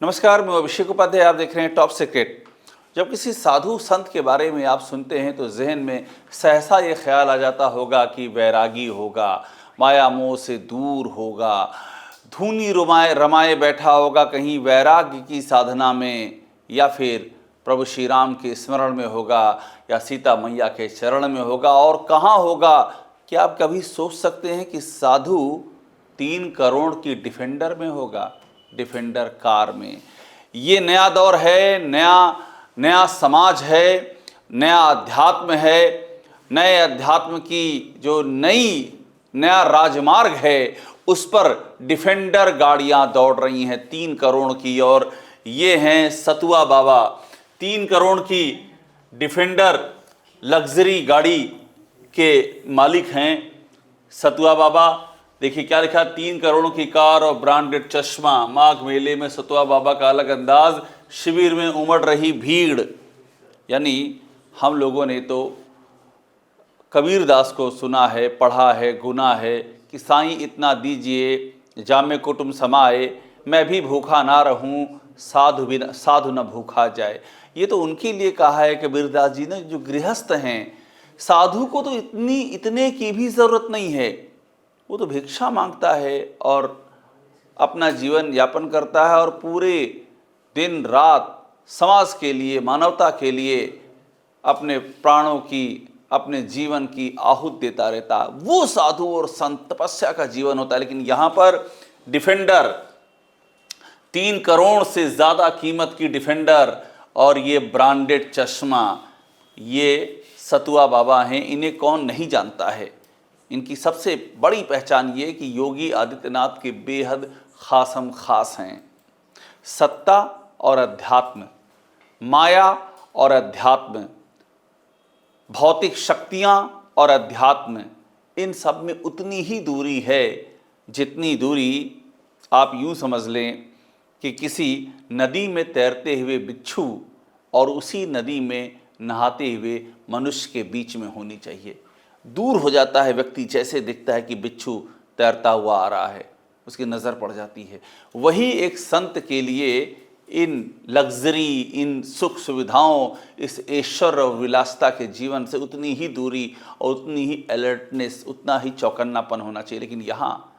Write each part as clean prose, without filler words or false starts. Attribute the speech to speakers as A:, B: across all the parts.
A: नमस्कार, मैं अभिषेक उपाध्याय। आप देख रहे हैं टॉप सीक्रेट। जब किसी साधु संत के बारे में आप सुनते हैं तो जहन में सहसा ये ख्याल आ जाता होगा कि वैरागी होगा, माया मोह से दूर होगा, धूनी रमाए रमाए बैठा होगा कहीं वैराग्य की साधना में, या फिर प्रभु श्री राम के स्मरण में होगा, या सीता मैया के चरण में होगा। और कहाँ होगा? क्या आप कभी सोच सकते हैं कि साधु 3 करोड़ की डिफेंडर में होगा, डिफेंडर कार में। ये नया दौर है, नया समाज है, नया अध्यात्म है। नए अध्यात्म की जो नया राजमार्ग है उस पर डिफेंडर गाड़ियां दौड़ रही हैं 3 करोड़ की। और ये हैं सतुआ बाबा। 3 करोड़ की डिफेंडर लग्जरी गाड़ी के मालिक हैं सतुआ बाबा। देखिए क्या लिखा, 3 करोड़ की कार और ब्रांडेड चश्मा। माघ मेले में सतुआ बाबा का अलग अंदाज, शिविर में उमड़ रही भीड़। यानी हम लोगों ने तो कबीरदास को सुना है, पढ़ा है, गुना है कि साईं इतना दीजिए जामे कुटुम समाए, मैं भी भूखा ना रहूं, साधु न भूखा जाए। ये तो उनके लिए कहा है कबीरदास जी ने जो गृहस्थ हैं। साधु को तो इतने की भी ज़रूरत नहीं है। वो तो भिक्षा मांगता है और अपना जीवन यापन करता है और पूरे दिन रात समाज के लिए, मानवता के लिए अपने प्राणों की, अपने जीवन की आहूत देता रहता है। वो साधु और संत तपस्या का जीवन होता है। लेकिन यहाँ पर डिफेंडर, 3 करोड़ से ज़्यादा कीमत की डिफेंडर और ये ब्रांडेड चश्मा, ये सतुआ बाबा हैं। इन्हें कौन नहीं जानता है। इनकी सबसे बड़ी पहचान ये कि योगी आदित्यनाथ के बेहद खासम खास हैं। सत्ता और अध्यात्म, माया और अध्यात्म, भौतिक शक्तियाँ और अध्यात्म, इन सब में उतनी ही दूरी है जितनी दूरी आप यूँ समझ लें कि किसी नदी में तैरते हुए बिच्छू और उसी नदी में नहाते हुए मनुष्य के बीच में होनी चाहिए। दूर हो जाता है व्यक्ति, जैसे दिखता है कि बिच्छू तैरता हुआ आ रहा है, उसकी नज़र पड़ जाती है। वही एक संत के लिए इन लग्जरी, इन सुख सुविधाओं, इस ऐश्वर्य और विलासिता के जीवन से उतनी ही दूरी और उतनी ही अलर्टनेस, उतना ही चौकन्नापन होना चाहिए। लेकिन यहाँ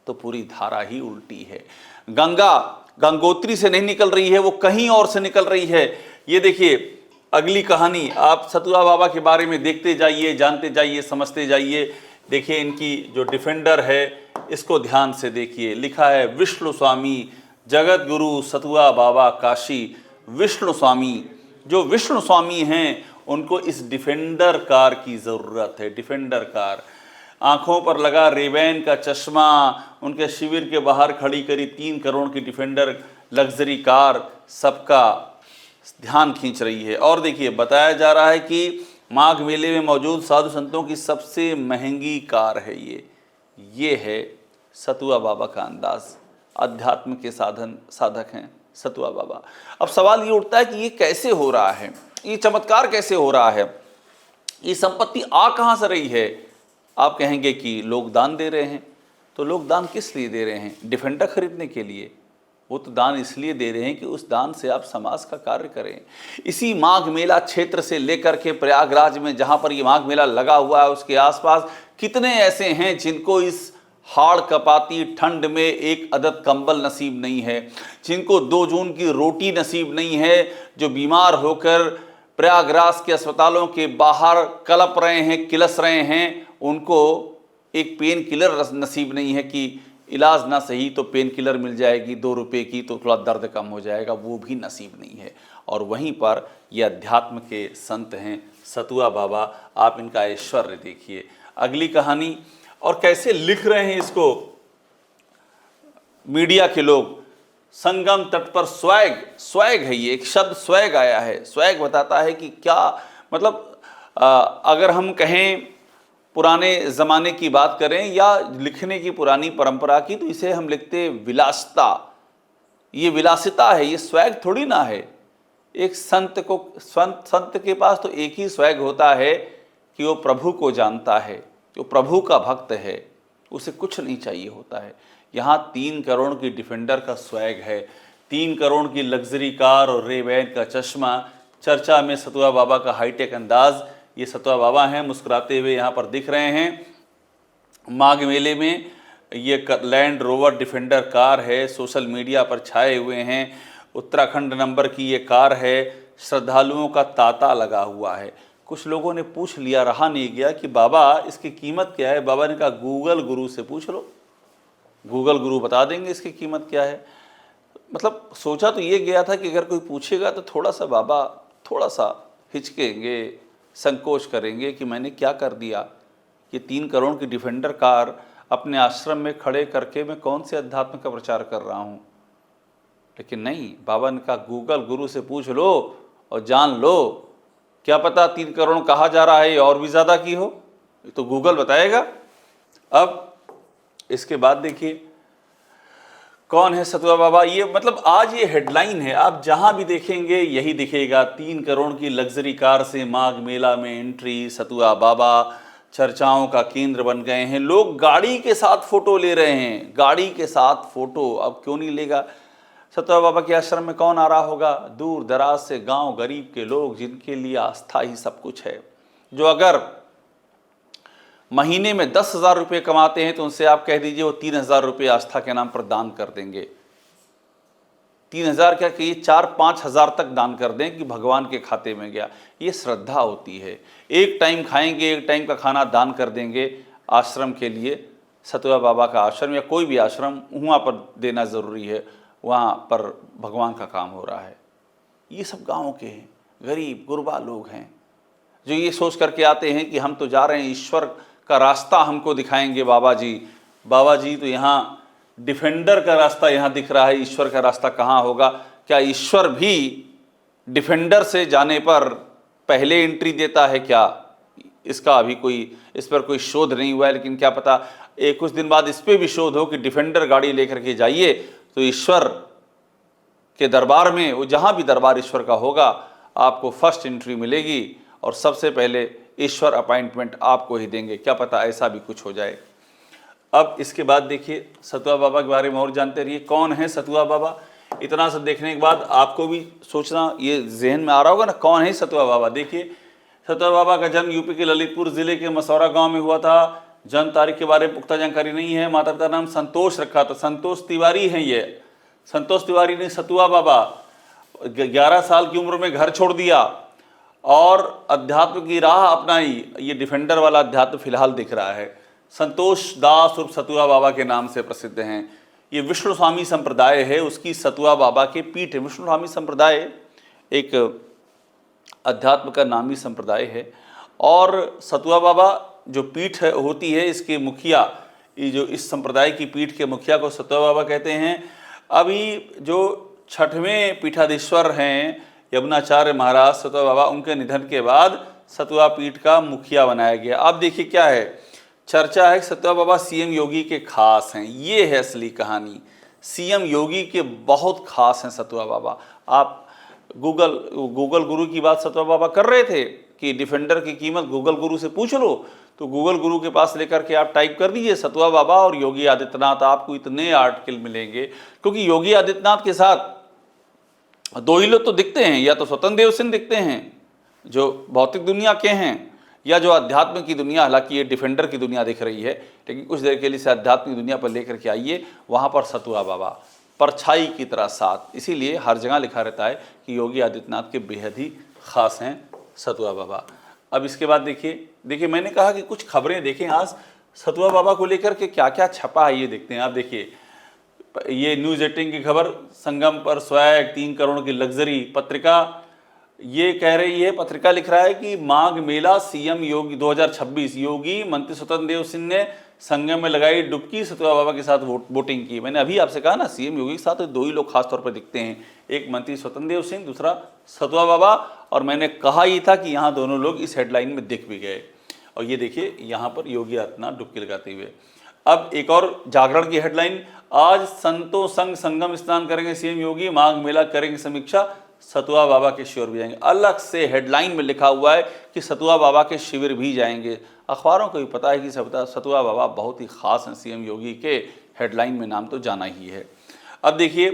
A: तो पूरी धारा ही उल्टी है। गंगा गंगोत्री से नहीं निकल रही है, वो कहीं और से निकल रही है। ये देखिए अगली कहानी, आप सतुआ बाबा के बारे में देखते जाइए, जानते जाइए, समझते जाइए। देखिए इनकी जो डिफेंडर है इसको ध्यान से देखिए। लिखा है विष्णु स्वामी जगत गुरु सतुआ बाबा काशी। विष्णु स्वामी, जो विष्णु स्वामी हैं उनको इस डिफेंडर कार की ज़रूरत है। डिफेंडर कार, आँखों पर लगा रेबैन का चश्मा, उनके शिविर के बाहर खड़ी करी 3 करोड़ की डिफेंडर लग्जरी कार सबका ध्यान खींच रही है। और देखिए बताया जा रहा है कि माघ मेले में मौजूद साधु संतों की सबसे महंगी कार है ये है सतुआ बाबा का अंदाज। अध्यात्म के साधक हैं सतुआ बाबा। अब सवाल ये उठता है कि ये कैसे हो रहा है, ये चमत्कार कैसे हो रहा है, ये संपत्ति आ कहाँ से रही है? आप कहेंगे कि लोग दान दे रहे हैं। तो लोग दान किस लिए दे रहे हैं? डिफेंडर खरीदने के लिए? वो तो दान इसलिए दे रहे हैं कि उस दान से आप समाज का कार्य करें। इसी माघ मेला क्षेत्र से लेकर के प्रयागराज में जहाँ पर ये माघ मेला लगा हुआ है उसके आसपास कितने ऐसे हैं जिनको इस हाड़ कपाती ठंड में एक अदद कंबल नसीब नहीं है, जिनको 2 जून की रोटी नसीब नहीं है, जो बीमार होकर प्रयागराज के अस्पतालों के बाहर कलप रहे हैं, किलस रहे हैं। उनको एक पेन किलर नसीब नहीं है कि इलाज ना सही तो पेन किलर मिल जाएगी 2 रुपये की तो थोड़ा दर्द कम हो जाएगा, वो भी नसीब नहीं है। और वहीं पर ये अध्यात्म के संत हैं सतुआ बाबा। आप इनका ऐश्वर्य देखिए। अगली कहानी, और कैसे लिख रहे हैं इसको मीडिया के लोग। संगम तट पर स्वैग है, ये एक शब्द स्वैग आया है। स्वैग बताता है कि क्या मतलब, अगर हम कहें पुराने ज़माने की बात करें या लिखने की पुरानी परंपरा की, तो इसे हम लिखते विलासिता। ये विलासिता है, ये स्वैग थोड़ी ना है। एक संत के पास तो एक ही स्वैग होता है कि वो प्रभु को जानता है, जो प्रभु का भक्त है, उसे कुछ नहीं चाहिए होता है। यहाँ 3 करोड़ की डिफेंडर का स्वैग है। 3 करोड़ की लग्जरी कार और रेबैन का चश्मा, चर्चा में सतुआ बाबा का हाईटेक अंदाज। ये सतुआ बाबा हैं, मुस्कुराते हुए यहाँ पर दिख रहे हैं माघ मेले में। ये लैंड रोवर डिफेंडर कार है, सोशल मीडिया पर छाए हुए हैं। उत्तराखंड नंबर की ये कार है, श्रद्धालुओं का तांता लगा हुआ है। कुछ लोगों ने पूछ लिया, रहा नहीं गया कि बाबा इसकी कीमत क्या है। बाबा ने कहा गूगल गुरु से पूछ लो, गूगल गुरु बता देंगे इसकी कीमत क्या है। मतलब सोचा तो ये गया था कि अगर कोई पूछेगा तो थोड़ा सा बाबा थोड़ा सा हिचकेंगे, संकोच करेंगे कि मैंने क्या कर दिया। ये 3 करोड़ की डिफेंडर कार अपने आश्रम में खड़े करके मैं कौन से अध्यात्म का प्रचार कर रहा हूँ। लेकिन नहीं, बाबा ने कहा गूगल गुरु से पूछ लो और जान लो, क्या पता 3 करोड़ कहा जा रहा है और भी ज़्यादा की हो, तो गूगल बताएगा। अब इसके बाद देखिए कौन है सतुआ बाबा। ये मतलब आज ये हेडलाइन है, आप जहां भी देखेंगे यही दिखेगा। 3 करोड़ की लग्जरी कार से माघ मेला में एंट्री, सतुआ बाबा चर्चाओं का केंद्र बन गए हैं। लोग गाड़ी के साथ फोटो ले रहे हैं, गाड़ी के साथ फोटो। अब क्यों नहीं लेगा। सतुआ बाबा के आश्रम में कौन आ रहा होगा, दूर दराज से गांव गरीब के लोग, जिनके लिए आस्था ही सब कुछ है। जो अगर महीने में 10,000 रुपये कमाते हैं तो उनसे आप कह दीजिए वो 3,000 रुपये आस्था के नाम पर दान कर देंगे। 3,000 क्या कहिए, 4-5 हज़ार तक दान कर दें कि भगवान के खाते में गया। ये श्रद्धा होती है। एक टाइम खाएंगे, एक टाइम का खाना दान कर देंगे आश्रम के लिए। सतुआ बाबा का आश्रम या कोई भी आश्रम, वहाँ पर देना ज़रूरी है, वहाँ पर भगवान का काम हो रहा है। ये सब गाँव के हैं, गरीब गुरबा लोग हैं, जो ये सोच करके आते हैं कि हम तो जा रहे हैं, ईश्वर का रास्ता हमको दिखाएंगे बाबा जी। बाबा जी तो यहाँ डिफेंडर का रास्ता यहाँ दिख रहा है, ईश्वर का रास्ता कहाँ होगा। क्या ईश्वर भी डिफेंडर से जाने पर पहले एंट्री देता है क्या? इसका अभी कोई, इस पर कोई शोध नहीं हुआ है, लेकिन क्या पता कुछ दिन बाद इस पर भी शोध हो कि डिफेंडर गाड़ी लेकर के जाइए तो ईश्वर के दरबार में, वो जहाँ भी दरबार ईश्वर का होगा, आपको फर्स्ट एंट्री मिलेगी और सबसे पहले ईश्वर अपॉइंटमेंट आपको ही देंगे। क्या पता ऐसा भी कुछ हो जाए। अब इसके बाद देखिए सतुआ बाबा के बारे में और जानते रहिए। कौन है सतुआ बाबा? इतना सब देखने के बाद आपको भी सोचना, ये जहन में आ रहा होगा ना, कौन है सतुआ बाबा। देखिए सतुआ बाबा का जन्म यूपी के ललितपुर ज़िले के मसौरा गांव में हुआ था। जन्म तारीख के बारे में पुख्ता जानकारी नहीं है। माता पिता नाम संतोष रखा था, संतोष तिवारी हैं ये। संतोष तिवारी ने सतुआ बाबा 11 साल की उम्र में घर छोड़ दिया और अध्यात्म की राह अपनाई। ये डिफेंडर वाला अध्यात्म फिलहाल दिख रहा है। संतोष दास उर्फ सतुआ बाबा के नाम से प्रसिद्ध हैं। ये विष्णु स्वामी संप्रदाय है, उसकी सतुआ बाबा के पीठ है। विष्णु स्वामी संप्रदाय एक अध्यात्म का नामी संप्रदाय है और सतुआ बाबा जो पीठ है होती है, इसके मुखिया, ये जो इस संप्रदाय की पीठ के मुखिया को सतुआ बाबा कहते हैं। अभी जो 6वें पीठाधीश्वर हैं यमुनाचार्य महाराज सतुआ बाबा, उनके निधन के बाद सतुआ पीठ का मुखिया बनाया गया। अब देखिए क्या है, चर्चा है सतुआ बाबा सीएम योगी के खास हैं। ये है असली कहानी, सीएम योगी के बहुत खास हैं सतुआ बाबा। आप गूगल गुरु की बात सतुआ बाबा कर रहे थे कि डिफेंडर की कीमत गूगल गुरु से पूछ लो, तो गूगल गुरु के पास लेकर के आप टाइप कर दीजिए सतुआ बाबा और योगी आदित्यनाथ, आपको इतने आर्टिकल मिलेंगे। क्योंकि योगी आदित्यनाथ के साथ 2 ही लोग तो दिखते हैं, या तो स्वतंत्र देव सिंह दिखते हैं जो भौतिक दुनिया के हैं, या जो अध्यात्म की दुनिया, हालांकि ये डिफेंडर की दुनिया दिख रही है, लेकिन कुछ देर के लिए इसे अध्यात्म की दुनिया पर लेकर के आइए, वहाँ पर सतुआ बाबा परछाई की तरह साथ। इसीलिए हर जगह लिखा रहता है कि योगी आदित्यनाथ के बेहद ही खास हैं सतुआ बाबा। अब इसके बाद देखिए मैंने कहा कि कुछ खबरें देखें आज सतुआ बाबा को लेकर के क्या क्या छपा है, ये देखते हैं। आप देखिए, ये न्यूज़ 18 की खबर, संगम पर स्वैग 3 करोड़ की लग्जरी। पत्रिका ये कह रही है, पत्रिका लिख रहा है कि माघ मेला सीएम योगी 2026, योगी मंत्री स्वतंत्र देव सिंह ने संगम में लगाई डुबकी, सतुआ बाबा के साथ वोटिंग की। मैंने अभी आपसे कहा ना, सीएम योगी के साथ 2 ही लोग खासतौर पर दिखते हैं, एक मंत्री स्वतंत्र देव सिंह, दूसरा सतुआ बाबा। और मैंने कहा ही था कि यहाँ दोनों लोग इस हेडलाइन में दिख भी गए। और ये देखिए यहाँ पर योगी आदित्यनाथ डुबकी लगाते हुए। अब एक और जागरण की हेडलाइन, आज संतों संग संगम स्नान करेंगे सीएम योगी, माघ मेला करेंगे समीक्षा, सतुआ बाबा के शिविर भी जाएंगे। अलग से हेडलाइन में लिखा हुआ है कि सतुआ बाबा के शिविर भी जाएंगे। अखबारों को भी पता है कि सतुआ बाबा बहुत ही खास हैं सीएम योगी के, हेडलाइन में नाम तो जाना ही है। अब देखिए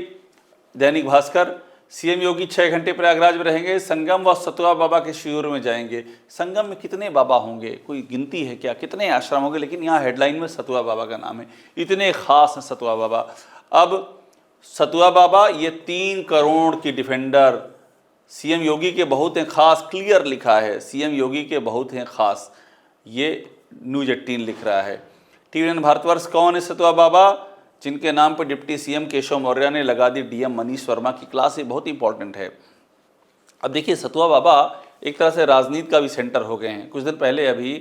A: दैनिक भास्कर, सीएम योगी 6 घंटे प्रयागराज में रहेंगे, संगम व सतुआ बाबा के शिविर में जाएंगे। संगम में कितने बाबा होंगे, कोई गिनती है क्या, कितने आश्रम होंगे, लेकिन यहाँ हेडलाइन में सतुआ बाबा का नाम है, इतने खास हैं सतुआ बाबा। अब सतुआ बाबा ये 3 करोड़ की डिफेंडर, सीएम योगी के बहुत हैं खास, क्लियर लिखा है, सीएम योगी के बहुत हैं खास, ये न्यूज 18 लिख रहा है। TVN भारतवर्ष, कौन है सतुआ बाबा, जिनके नाम पर डिप्टी सीएम केशव मौर्य ने लगा दी डीएम मनीष वर्मा की क्लास, ये बहुत इंपॉर्टेंट है। अब देखिए सतुआ बाबा एक तरह से राजनीति का भी सेंटर हो गए हैं। कुछ दिन पहले अभी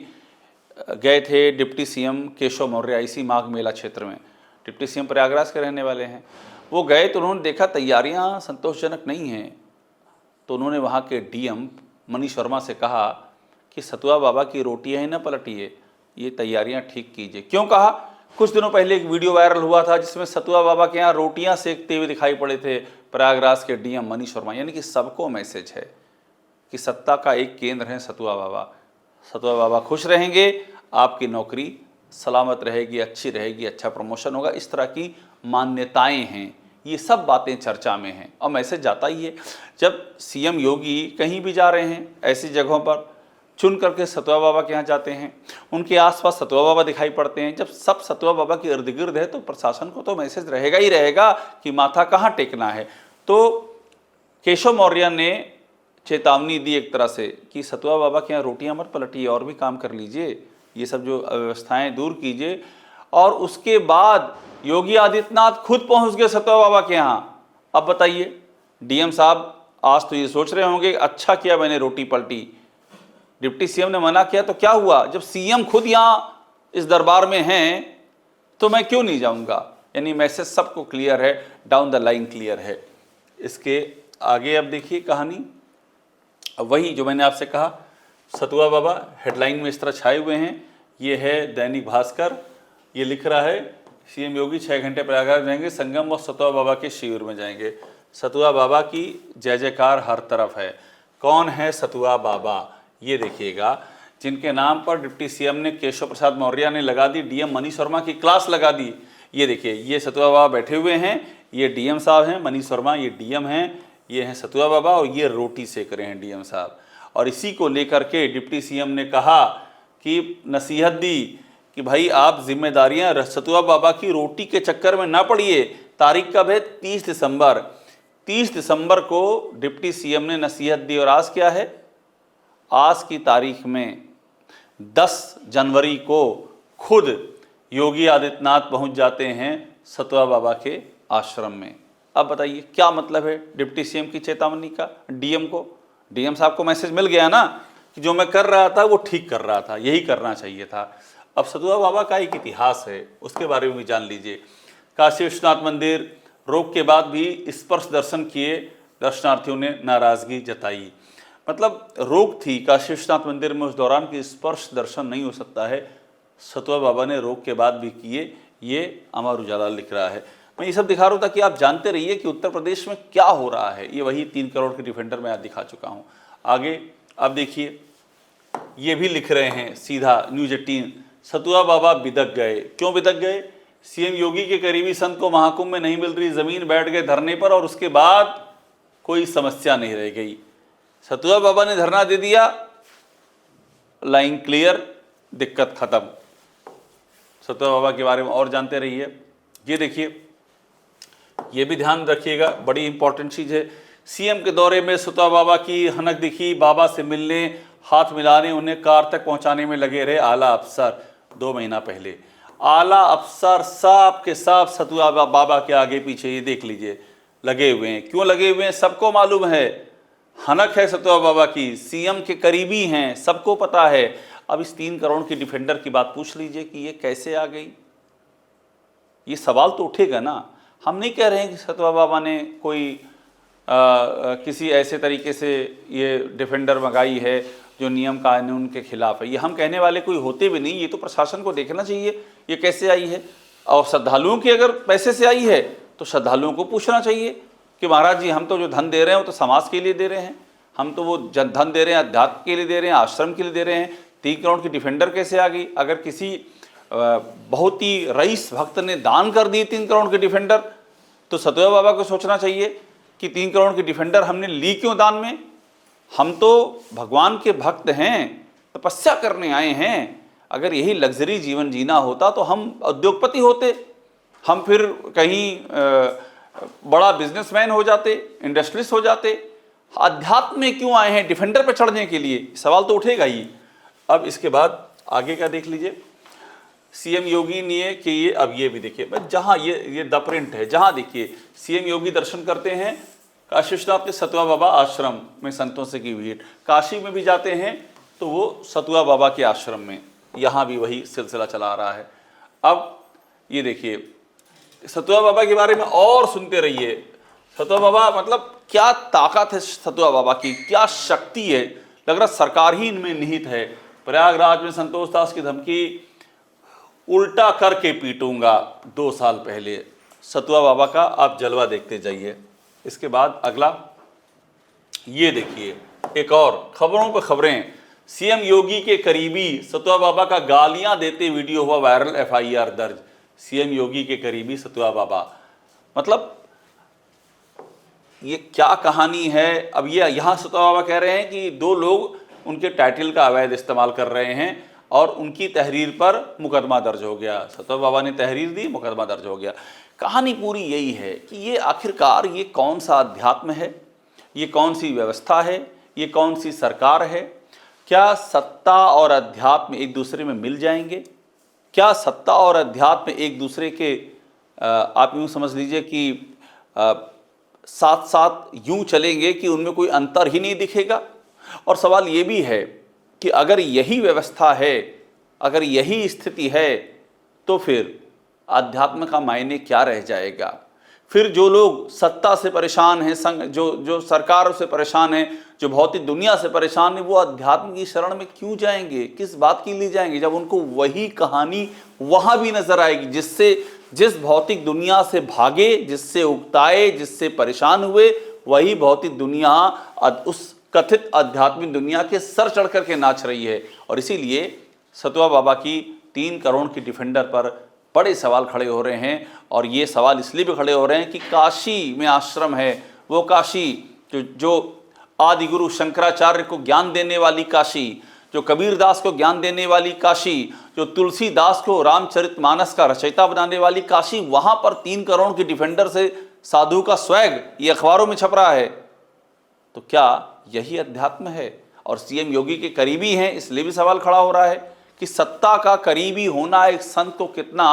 A: गए थे डिप्टी सीएम केशव मौर्य इसी माघ मेला क्षेत्र में, डिप्टी सीएम प्रयागराज के रहने वाले हैं, वो गए तो उन्होंने देखा तैयारियां संतोषजनक नहीं हैं, तो उन्होंने वहाँ के डीएम मनीष वर्मा से कहा कि सतुआ बाबा की रोटियाँ ही न पलटिए, ये तैयारियां ठीक कीजिए। क्यों कहा, कुछ दिनों पहले एक वीडियो वायरल हुआ था जिसमें सतुआ बाबा के यहाँ रोटियां सेकते हुए दिखाई पड़े थे प्रयागराज के डीएम मनीष वर्मा। यानी कि सबको मैसेज है कि सत्ता का एक केंद्र है सतुआ बाबा। सतुआ बाबा खुश रहेंगे, आपकी नौकरी सलामत रहेगी, अच्छी रहेगी, अच्छा प्रमोशन होगा, इस तरह की मान्यताएं हैं, ये सब बातें चर्चा में हैं और मैसेज जाता ही है। जब सीएम योगी कहीं भी जा रहे हैं ऐसी जगहों पर चुन करके सतुआ बाबा के यहाँ जाते हैं, उनके आसपास सतुआ बाबा दिखाई पड़ते हैं, जब सब सतुआ बाबा के इर्द गिर्द है तो प्रशासन को तो मैसेज रहेगा ही रहेगा कि माथा कहाँ टेकना है। तो केशव मौर्य ने चेतावनी दी एक तरह से कि सतुआ बाबा के यहाँ रोटियां मत पलटिए, और भी काम कर लीजिए, ये सब जो अव्यवस्थाएं दूर कीजिए। और उसके बाद योगी आदित्यनाथ खुद पहुंच गए सतुआ बाबा के यहाँ। अब बताइए डीएम साहब आज तो ये सोच रहे होंगे अच्छा किया मैंने रोटी पलटी, डिप्टी सीएम ने मना किया तो क्या हुआ, जब सीएम खुद यहाँ इस दरबार में हैं तो मैं क्यों नहीं जाऊँगा। यानी मैसेज सबको क्लियर है, डाउन द लाइन क्लियर है। इसके आगे अब देखिए कहानी, अब वही जो मैंने आपसे कहा सतुआ बाबा हेडलाइन में इस तरह छाए हुए हैं। ये है दैनिक भास्कर, ये लिख रहा है सीएम योगी 6 घंटे प्रयागराज रहेंगे, संगम व सतुआ बाबा के शिविर में जाएंगे। सतुआ बाबा की जय जयकार हर तरफ है। कौन है सतुआ बाबा, ये देखिएगा, जिनके नाम पर डिप्टी सीएम ने केशव प्रसाद मौर्य ने लगा दी डीएम मनीष वर्मा की क्लास लगा दी। ये देखिए ये सतुआ बाबा बैठे हुए हैं, ये डीएम साहब हैं, मनीष वर्मा ये डीएम हैं, ये हैं सतुआ बाबा और ये रोटी सेक रहे हैं डीएम साहब। और इसी को लेकर के डिप्टी सीएम ने कहा कि नसीहत दी कि भाई आप जिम्मेदारियां सतुआ बाबा की रोटी के चक्कर में ना पड़िए। तारीख कब है, 30 दिसंबर। 30 दिसंबर को डिप्टी सीएम ने नसीहत दी और आज क्या है, आज की तारीख में 10 जनवरी को खुद योगी आदित्यनाथ पहुंच जाते हैं सतुआ बाबा के आश्रम में। अब बताइए क्या मतलब है डिप्टी सीएम की चेतावनी का डीएम को। डीएम साहब को मैसेज मिल गया ना कि जो मैं कर रहा था वो ठीक कर रहा था, यही करना चाहिए था। अब सतुआ बाबा का एक इतिहास है, उसके बारे में भी जान लीजिए। काशी विश्वनाथ मंदिर रोक के बाद भी स्पर्श दर्शन किए, दर्शनार्थियों ने नाराजगी जताई। मतलब रोक थी काशी विश्वनाथ मंदिर में उस दौरान कि स्पर्श दर्शन नहीं हो सकता है, सतुआ बाबा ने रोक के बाद भी किए, ये अमर उजाला लिख रहा है। मैं ये सब दिखा रहा हूँ ताकि आप जानते रहिए कि उत्तर प्रदेश में क्या हो रहा है। ये वही 3 करोड़ के डिफेंडर मैं आज दिखा चुका हूँ। आगे अब देखिए ये भी लिख रहे हैं सीधा न्यूज 18, सतुआ बाबा बिदक गए। क्यों बिदक गए, सीएम योगी के करीबी संत को महाकुंभ में नहीं मिल रही जमीन, बैठ गए धरने पर और उसके बाद कोई समस्या नहीं रह गई। सतुआ बाबा ने धरना दे दिया, लाइन क्लियर, दिक्कत खत्म। सतुआ बाबा के बारे में और जानते रहिए। ये देखिए ये भी ध्यान रखिएगा, बड़ी इंपॉर्टेंट चीज़ है। सीएम के दौरे में सतुआ बाबा की हनक दिखी, बाबा से मिलने, हाथ मिलाने, उन्हें कार तक पहुंचाने में लगे रहे आला अफसर। 2 महीना पहले आला अफसर साफ के साफ सतुआ बाबा के आगे पीछे ये देख लीजिए लगे हुए हैं। क्यों लगे हुए हैं, सबको मालूम है, हनक है सतुआ बाबा की, सीएम के करीबी हैं, सबको पता है। अब इस 3 करोड़ की डिफेंडर की बात पूछ लीजिए कि ये कैसे आ गई, ये सवाल तो उठेगा ना। हम नहीं कह रहे हैं कि सतुआ बाबा ने कोई किसी ऐसे तरीके से ये डिफेंडर मंगाई है जो नियम कानून के खिलाफ है, ये हम कहने वाले कोई होते भी नहीं। ये तो प्रशासन को देखना चाहिए ये कैसे आई है। और श्रद्धालुओं की अगर पैसे से आई है तो श्रद्धालुओं को पूछना चाहिए कि महाराज जी हम तो जो धन दे रहे हैं वो तो समाज के लिए दे रहे हैं, हम तो वो धन दे रहे हैं अध्यात्म के लिए दे रहे हैं, आश्रम के लिए दे रहे हैं। 3 करोड़ की डिफेंडर कैसे आ गई। अगर किसी बहुत ही रईस भक्त ने दान कर दी 3 करोड़ की डिफेंडर तो सतुआ बाबा को सोचना चाहिए कि 3 करोड़ की डिफेंडर हमने ली क्यों दान में। हम तो भगवान के भक्त हैं, तपस्या करने आए हैं। अगर यही लग्जरी जीवन जीना होता तो हम उद्योगपति होते, हम फिर कहीं बड़ा बिजनेसमैन हो जाते, इंडस्ट्रियलिस्ट हो जाते। अध्यात्म में क्यों आए हैं डिफेंडर पर चढ़ने के लिए, सवाल तो उठेगा ही। अब इसके बाद आगे का देख लीजिए, सीएम योगी ने कि ये, अब ये भी देखिए, बस जहाँ ये द प्रिंट है, जहाँ देखिए सीएम योगी दर्शन करते हैं काशी विश्वनाथ के सतुआ बाबा आश्रम में, संतों से की भीड़। काशी में भी जाते हैं तो वो सतुआ बाबा के आश्रम में, यहाँ भी वही सिलसिला चला आ रहा है। अब ये देखिए सतुआ बाबा के बारे में और सुनते रहिए। सतुआ बाबा मतलब क्या ताकत है सतुआ बाबा की, क्या शक्ति है, लग रहा सरकार ही इनमें निहित है। प्रयागराज में संतोष दास की धमकी, उल्टा करके पीटूंगा, 2 साल पहले। सतुआ बाबा का आप जलवा देखते जाइए। इसके बाद अगला ये देखिए, एक और खबरों पर खबरें। सीएम योगी के करीबी सतुआ बाबा का गालियां देते वीडियो हुआ वायरल, एफआईआर दर्ज। सीएम योगी के करीबी सतुआ बाबा, मतलब ये क्या कहानी है। अब ये यहाँ सतुआ बाबा कह रहे हैं कि 2 लोग उनके टाइटल का अवैध इस्तेमाल कर रहे हैं और उनकी तहरीर पर मुकदमा दर्ज हो गया। सतुआ बाबा ने तहरीर दी, मुकदमा दर्ज हो गया। कहानी पूरी यही है कि ये आखिरकार ये कौन सा अध्यात्म है, ये कौन सी व्यवस्था है, ये कौन सी सरकार है। क्या सत्ता और अध्यात्म एक दूसरे में मिल जाएंगे? क्या सत्ता और अध्यात्म एक दूसरे के आप यूँ समझ लीजिए कि साथ साथ यूँ चलेंगे कि उनमें कोई अंतर ही नहीं दिखेगा? और सवाल ये भी है कि अगर यही व्यवस्था है, अगर यही स्थिति है, तो फिर अध्यात्म का मायने क्या रह जाएगा? फिर जो लोग सत्ता से परेशान हैं, जो सरकार से परेशान हैं, जो भौतिक दुनिया से परेशान हैं, वो अध्यात्म की शरण में क्यों जाएंगे? किस बात के लिए जाएंगे जब उनको वही कहानी वहाँ भी नजर आएगी, जिस भौतिक दुनिया से भागे, जिससे उकताए, जिससे परेशान हुए, वही भौतिक दुनिया उस कथित आध्यात्मिक दुनिया के सर चढ़ करके नाच रही है। और इसीलिए सतुआ बाबा की 3 करोड़ की डिफेंडर पर बड़े सवाल खड़े हो रहे हैं। और ये सवाल इसलिए भी खड़े हो रहे हैं कि काशी में आश्रम है, वो काशी जो आदि गुरु शंकराचार्य को ज्ञान देने वाली काशी, जो कबीरदास को ज्ञान देने वाली काशी, जो तुलसीदास को रामचरितमानस का रचयिता बनाने वाली काशी, वहाँ पर 3 करोड़ की डिफेंडर से साधु का स्वैग ये अखबारों में छप रहा है। तो क्या यही अध्यात्म है? और सीएम योगी के करीबी हैं, इसलिए भी सवाल खड़ा हो रहा है कि सत्ता का करीबी होना एक संत को कितना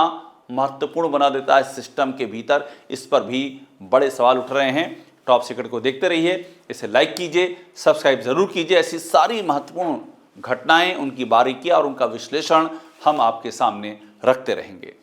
A: महत्वपूर्ण बना देता है सिस्टम के भीतर। इस पर भी बड़े सवाल उठ रहे हैं। टॉप सीक्रेट को देखते रहिए, इसे लाइक कीजिए, सब्सक्राइब जरूर कीजिए। ऐसी सारी महत्वपूर्ण घटनाएं, उनकी बारीकियां और उनका विश्लेषण हम आपके सामने रखते रहेंगे।